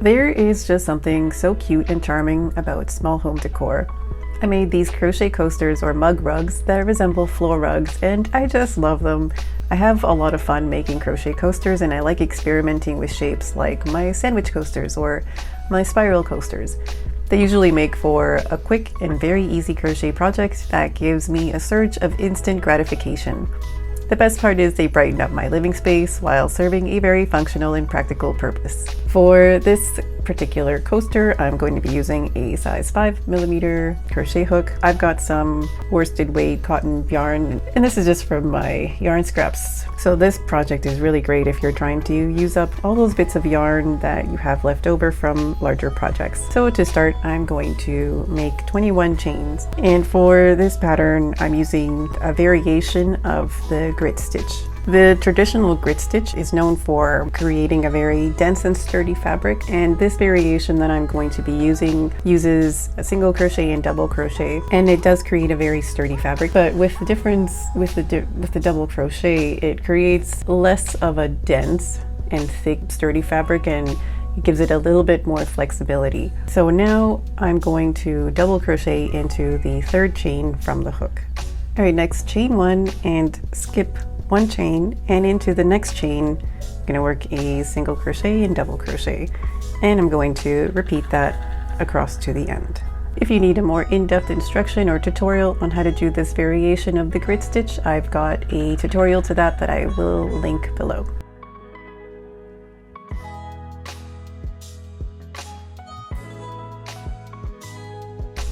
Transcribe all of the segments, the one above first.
There is just something so cute and charming about small home decor. I made these crochet coasters or mug rugs that resemble floor rugs, and I just love them. I have a lot of fun making crochet coasters, and I like experimenting with shapes like my sandwich coasters or my spiral coasters. They usually make for a quick and very easy crochet project that gives me a surge of instant gratification. The best part is they brighten up my living space while serving a very functional and practical purpose. For this particular coaster, I'm going to be using a size 5mm crochet hook. I've got some worsted weight cotton yarn, and this is just from my yarn scraps. So this project is really great if you're trying to use up all those bits of yarn that you have left over from larger projects. So to start, I'm going to make 21 chains. And for this pattern, I'm using a variation of the grit stitch. The traditional grit stitch is known for creating a very dense and sturdy fabric, and this variation that I'm going to be using uses a single crochet and double crochet, and it does create a very sturdy fabric. But with the difference with the double crochet, it creates less of a dense and thick sturdy fabric, and it gives it a little bit more flexibility. So now I'm going to double crochet into the third chain from the hook. All right, next chain one and skip one chain, and into the next chain I'm going to work a single crochet and double crochet, and I'm going to repeat that across to the end. If you need a more in-depth instruction or tutorial on how to do this variation of the grit stitch, I've got a tutorial to that I will link below.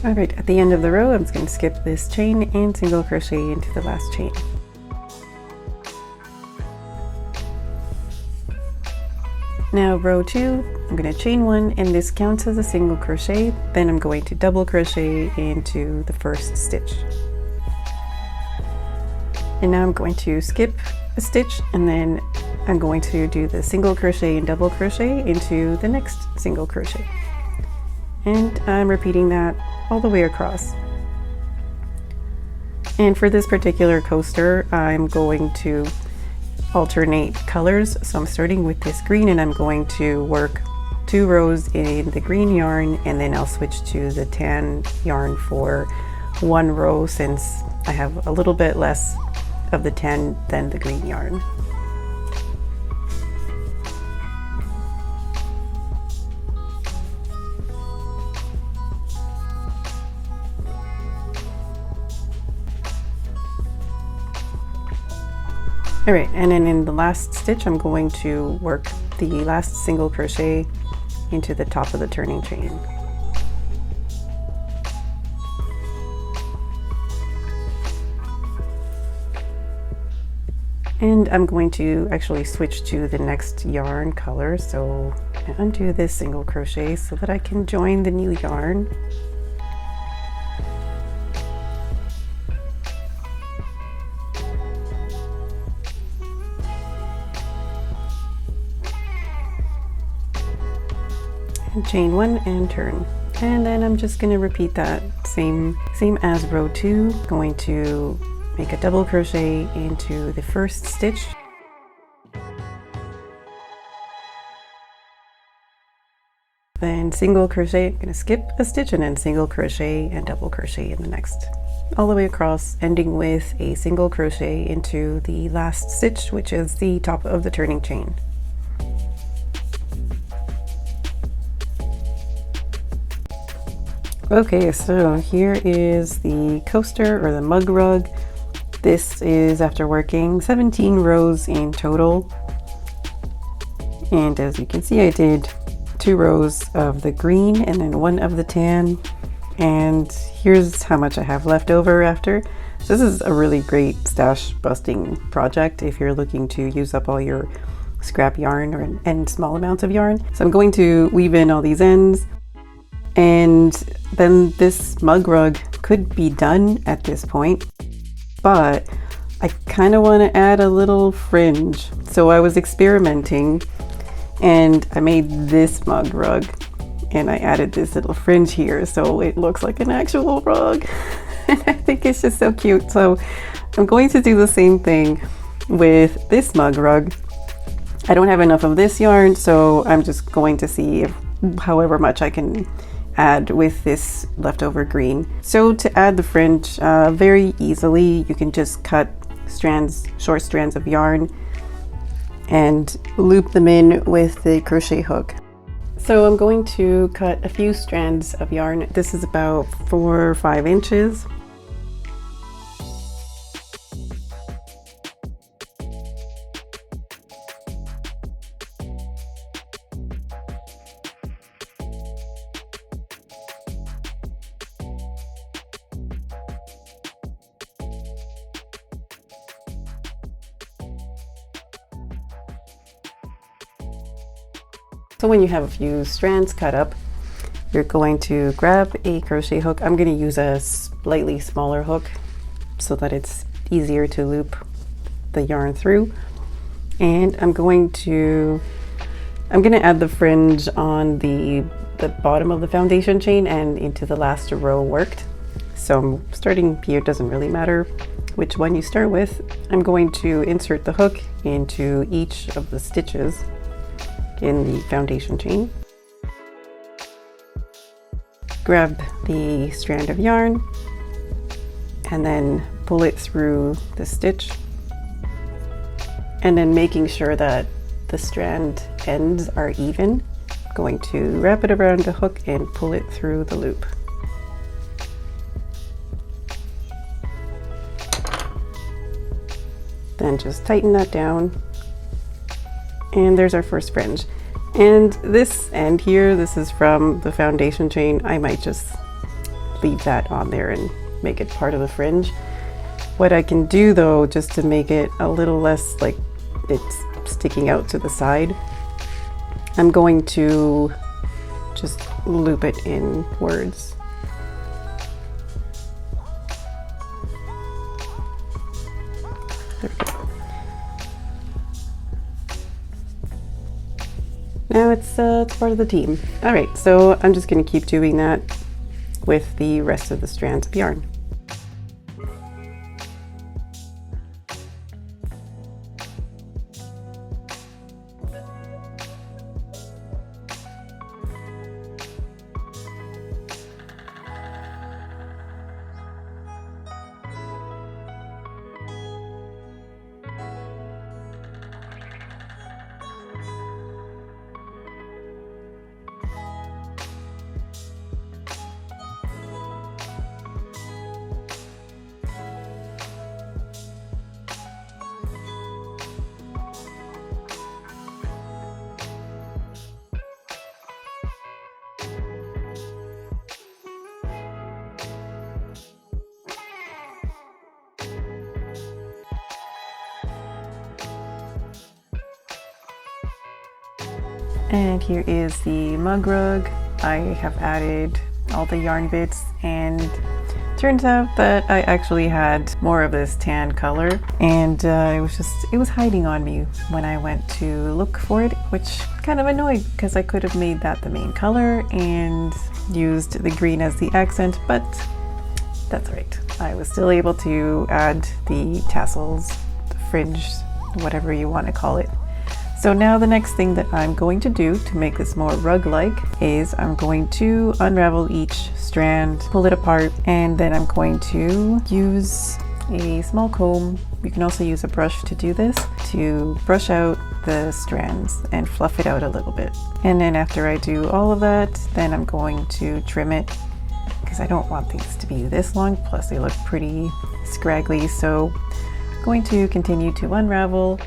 Alright, at the end of the row I'm just going to skip this chain and single crochet into the last chain. Now row 2, I'm going to chain 1, and this counts as a single crochet. Then I'm going to double crochet into the first stitch. And now I'm going to skip a stitch, and then I'm going to do the single crochet and double crochet into the next single crochet. And I'm repeating that all the way across. And for this particular coaster, I'm going to alternate colors. So I'm starting with this green, and I'm going to work 2 rows in the green yarn, and then I'll switch to the tan yarn for 1 row, since I have a little bit less of the tan than the green yarn. Alright, and then in the last stitch I'm going to work the last single crochet into the top of the turning chain. And I'm going to actually switch to the next yarn color, so I undo this single crochet so that I can join the new yarn. Chain 1 and turn, and then I'm just going to repeat that same as row 2. Going to make a double crochet into the first stitch, then single crochet. I'm going to skip a stitch and then single crochet and double crochet in the next, all the way across, ending with a single crochet into the last stitch, which is the top of the turning chain. Okay, so here is the coaster or the mug rug. This is after working 17 rows in total. And as you can see, I did 2 rows of the green and then 1 of the tan. And here's how much I have left over after. This is a really great stash busting project if you're looking to use up all your scrap yarn and small amounts of yarn. So I'm going to weave in all these ends. And then this mug rug could be done at this point, but I kind of want to add a little fringe. So I was experimenting and I made this mug rug, and I added this little fringe here so it looks like an actual rug. And I think it's just so cute. So I'm going to do the same thing with this mug rug. I don't have enough of this yarn, so I'm just going to see however much I can add with this leftover green. So to add the fringe very easily, you can just cut short strands of yarn and loop them in with the crochet hook. So I'm going to cut a few strands of yarn. This is about 4 or 5 inches. So when you have a few strands cut up, you're going to grab a crochet hook. I'm going to use a slightly smaller hook so that it's easier to loop the yarn through. And I'm going to add the fringe on the bottom of the foundation chain and into the last row worked. So I'm starting here, doesn't really matter which one you start with. I'm going to insert the hook into each of the stitches in the foundation chain. Grab the strand of yarn and then pull it through the stitch, and then making sure that the strand ends are even, I'm going to wrap it around the hook and pull it through the loop. Then just tighten that down. And there's our first fringe. And this end here, this is from the foundation chain. I might just leave that on there and make it part of the fringe. What I can do though, just to make it a little less like it's sticking out to the side, I'm going to just loop it inwards. There we go. Now it's part of the team. All right, so I'm just going to keep doing that with the rest of the strands of yarn. And here is the mug rug. I have added all the yarn bits, and turns out that I actually had more of this tan color, and it was hiding on me when I went to look for it, which kind of annoyed because I could have made that the main color and used the green as the accent, but that's all right. I was still able to add the tassels, the fringe, whatever you want to call it. So now the next thing that I'm going to do to make this more rug-like is I'm going to unravel each strand, pull it apart, and then I'm going to use a small comb. You can also use a brush to do this, to brush out the strands and fluff it out a little bit. And then after I do all of that, then I'm going to trim it because I don't want these to be this long, plus they look pretty scraggly. So I'm going to continue to unravel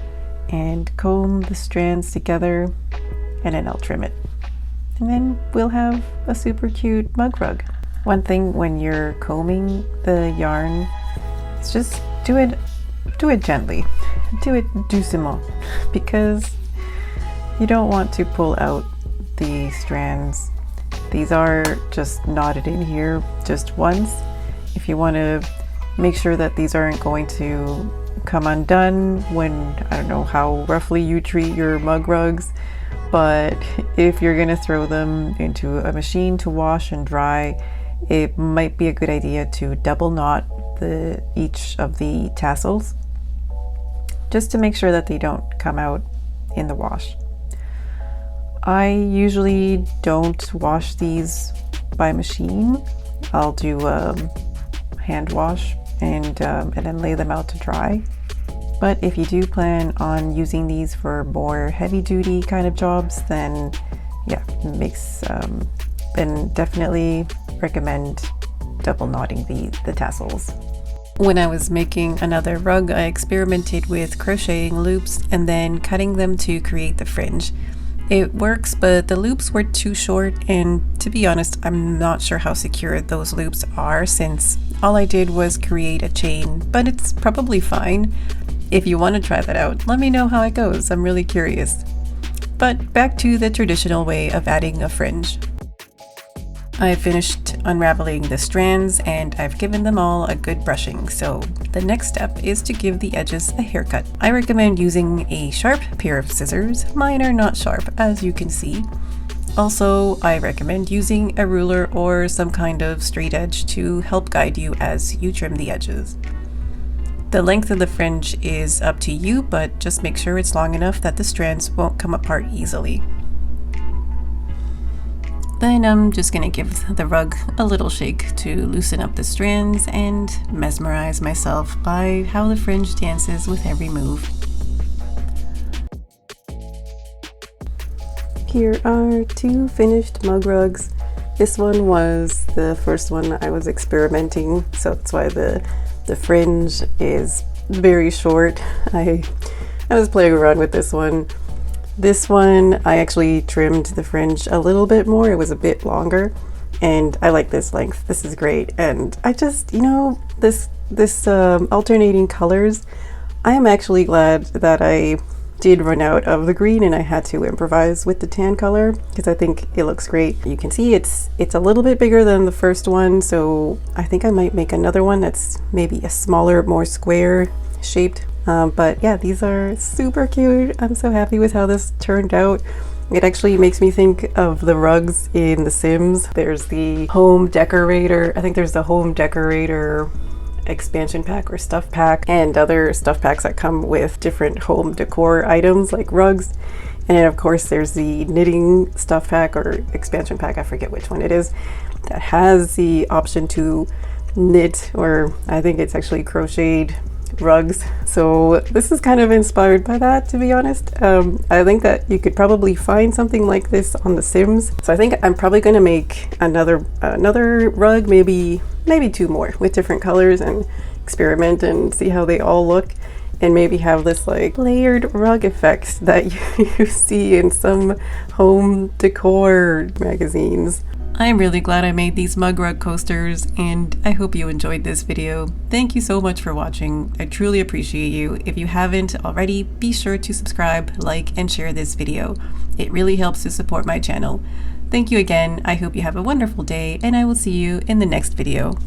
and comb the strands together, and then I'll trim it. And then we'll have a super cute mug rug. One thing when you're combing the yarn is just do it gently. Do it doucement, because you don't want to pull out the strands. These are just knotted in here just once. If you want to make sure that these aren't going to come undone when, I don't know how roughly you treat your mug rugs, but if you're gonna throw them into a machine to wash and dry, it might be a good idea to double knot each of the tassels, just to make sure that they don't come out in the wash. I usually don't wash these by machine. I'll do hand wash and then lay them out to dry. But if you do plan on using these for more heavy duty kind of jobs, then yeah, then definitely recommend double knotting the tassels. When I was making another rug, I experimented with crocheting loops and then cutting them to create the fringe. It works, but the loops were too short, and to be honest, I'm not sure how secure those loops are since all I did was create a chain, but it's probably fine. If you want to try that out, let me know how it goes. I'm really curious. But back to the traditional way of adding a fringe. I finished unraveling the strands and I've given them all a good brushing, so the next step is to give the edges a haircut. I recommend using a sharp pair of scissors. Mine are not sharp, as you can see. Also, I recommend using a ruler or some kind of straight edge to help guide you as you trim the edges. The length of the fringe is up to you, but just make sure it's long enough that the strands won't come apart easily. Then I'm just gonna give the rug a little shake to loosen up the strands and mesmerize myself by how the fringe dances with every move. Here are two finished mug rugs. This one was the first one I was experimenting, so that's why the fringe is very short. I was playing around with this one. This one, I actually trimmed the fringe a little bit more. It was a bit longer, and I like this length. This is great. And I just, this alternating colors, I am actually glad that I did run out of the green and I had to improvise with the tan color because I think it looks great. You can see it's a little bit bigger than the first one, so I think I might make another one that's maybe a smaller, more square shaped. But yeah, these are super cute. I'm so happy with how this turned out. It actually makes me think of the rugs in The Sims. There's the home decorator. I think there's the home decorator expansion pack or stuff pack and other stuff packs that come with different home decor items like rugs. And then of course there's the knitting stuff pack or expansion pack, I forget which one it is, that has the option to knit, or I think it's actually crocheted rugs. So this is kind of inspired by that, to be honest. I think that you could probably find something like this on The Sims. So I think I'm probably going to make another rug, maybe two more with different colors and experiment and see how they all look, and maybe have this like layered rug effect that you see in some home decor magazines. I'm really glad I made these mug rug coasters, and I hope you enjoyed this video. Thank you so much for watching. I truly appreciate you. If you haven't already, be sure to subscribe, like, and share this video. It really helps to support my channel. Thank you again. I hope you have a wonderful day, and I will see you in the next video.